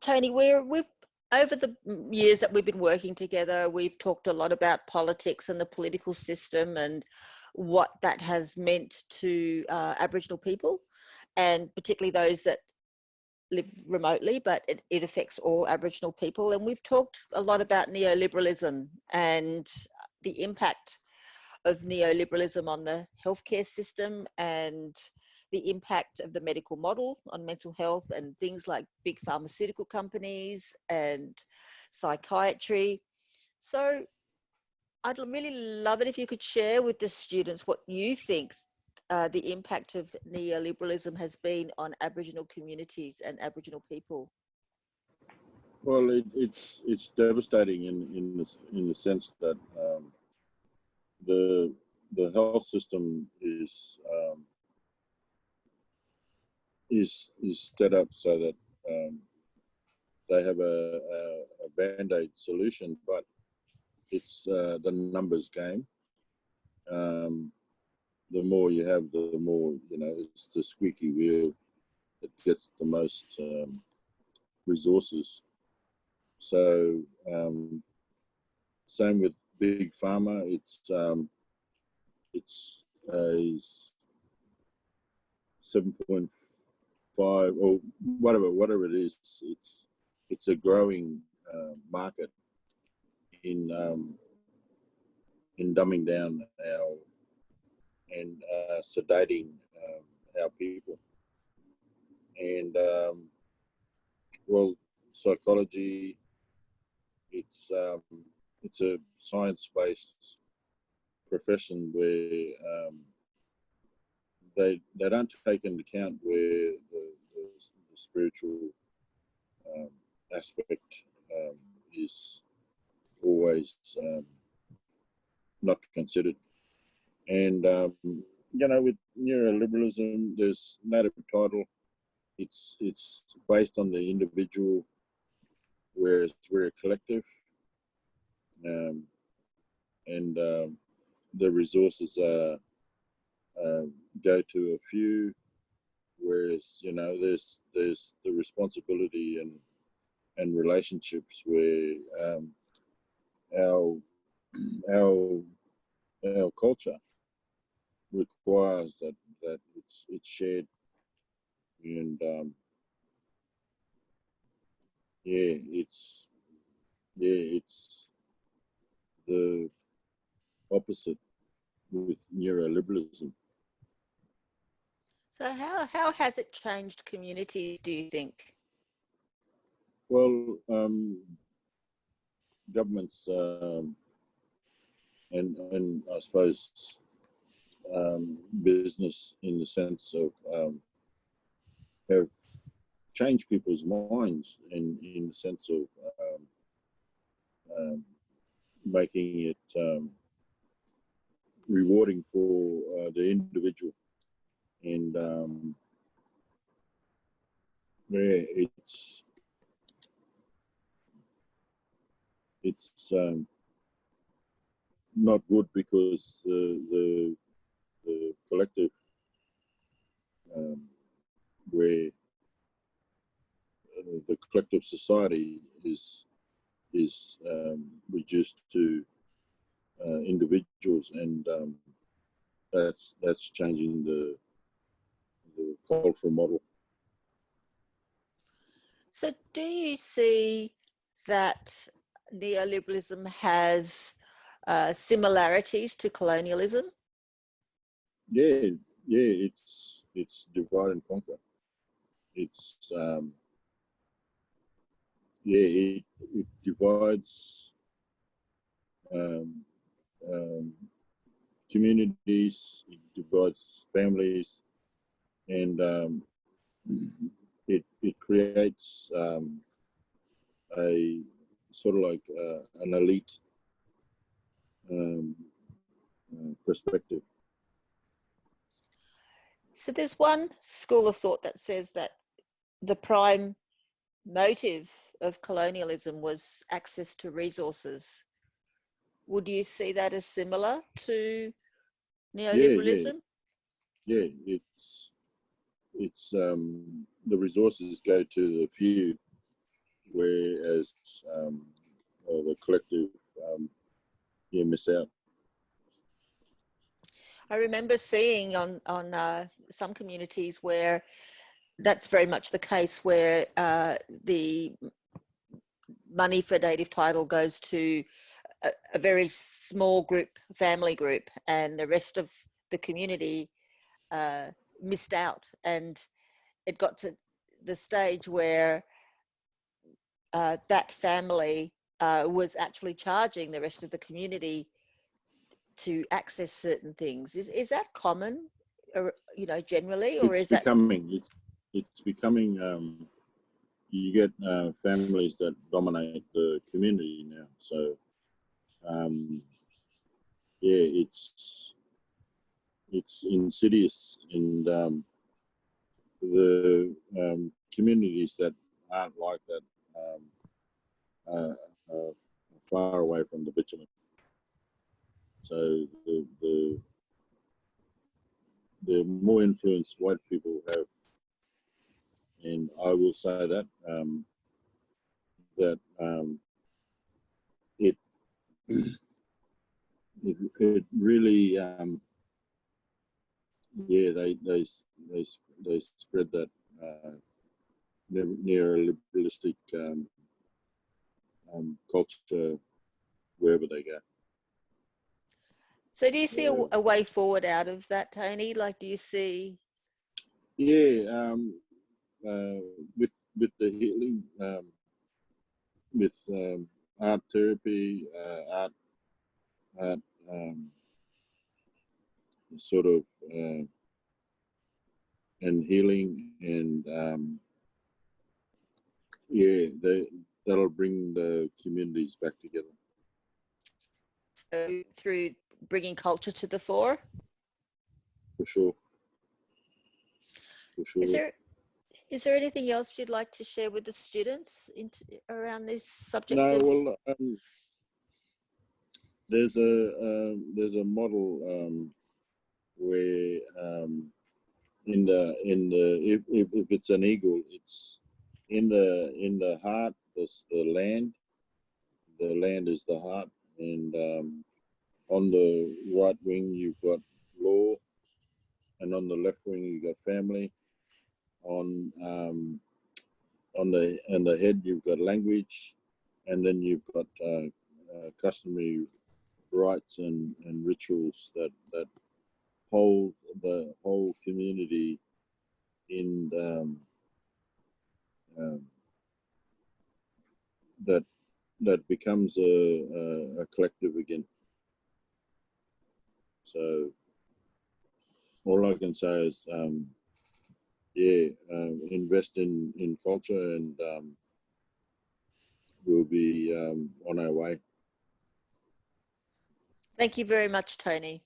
Tony, we've over the years that we've been working together, we've talked a lot about politics and the political system and what that has meant to Aboriginal people, and particularly those that live remotely, but it affects all Aboriginal people. And we've talked a lot about neoliberalism and the impact of neoliberalism on the healthcare system and the impact of the medical model on mental health and things like big pharmaceutical companies and psychiatry. So I'd really love it if you could share with the students what you think the impact of neoliberalism has been on Aboriginal communities and Aboriginal people. Well, it's devastating in the sense that the health system is set up so that they have a band-aid solution, but it's the numbers game. The more you have, the more, it's the squeaky wheel that gets the most resources. So same with big pharma. It's a 7.5 or whatever it is. It's a growing market in dumbing down and sedating our people. And well, psychology, it's a science-based profession where they don't take into account where the spiritual aspect is always not considered. And with neoliberalism, there's native title. It's based on the individual, whereas we're a collective, and the resources go to a few, whereas there's the responsibility and relationships where our culture requires that it's shared. And it's the opposite with neoliberalism. So how has it changed communities, do you think? Well, governments and I suppose business, in the sense of have changed people's minds in the sense of making it rewarding for the individual. And it's not good, because the collective, where the collective society is reduced to individuals, and that's changing the cultural model. So do you see that neoliberalism has similarities to colonialism? Yeah, it's divide and conquer. It's it divides communities, it divides families, and it creates a sort of like an elite perspective. So there's one school of thought that says that the prime motive of colonialism was access to resources. Would you see that as similar to neoliberalism? Yeah, it's the resources go to the few, whereas the collective miss out. I remember seeing on some communities where that's very much the case, where the money for native title goes to a very small group, family group, and the rest of the community missed out. And it got to the stage where that family was actually charging the rest of the community to access certain things. Is that common, or, you know, generally, or is that? It's becoming. You get families that dominate the community now. So, yeah, it's insidious, and the communities that aren't like that are far away from the bitumen. So the more influence white people have, and I will say that it it really they spread that neoliberalistic culture wherever they go. So do you see a way forward out of that, Tony? Like, do you see? Yeah, with the healing, with art therapy, art sort of, and healing, and yeah, that'll bring the communities back together. So through bringing culture to the fore? For sure. For sure. Is there anything else you'd like to share with the students around this subject? No, well, there's a model where if it's an eagle, it's in the heart. There's the land. The land is the heart, and on the right wing you've got law, and on the left wing you've got family. On the head you've got language, and then you've got customary rites and rituals that hold the whole community in that becomes a collective again. So all I can say is invest in culture, and we'll be on our way. Thank you very much, Tony.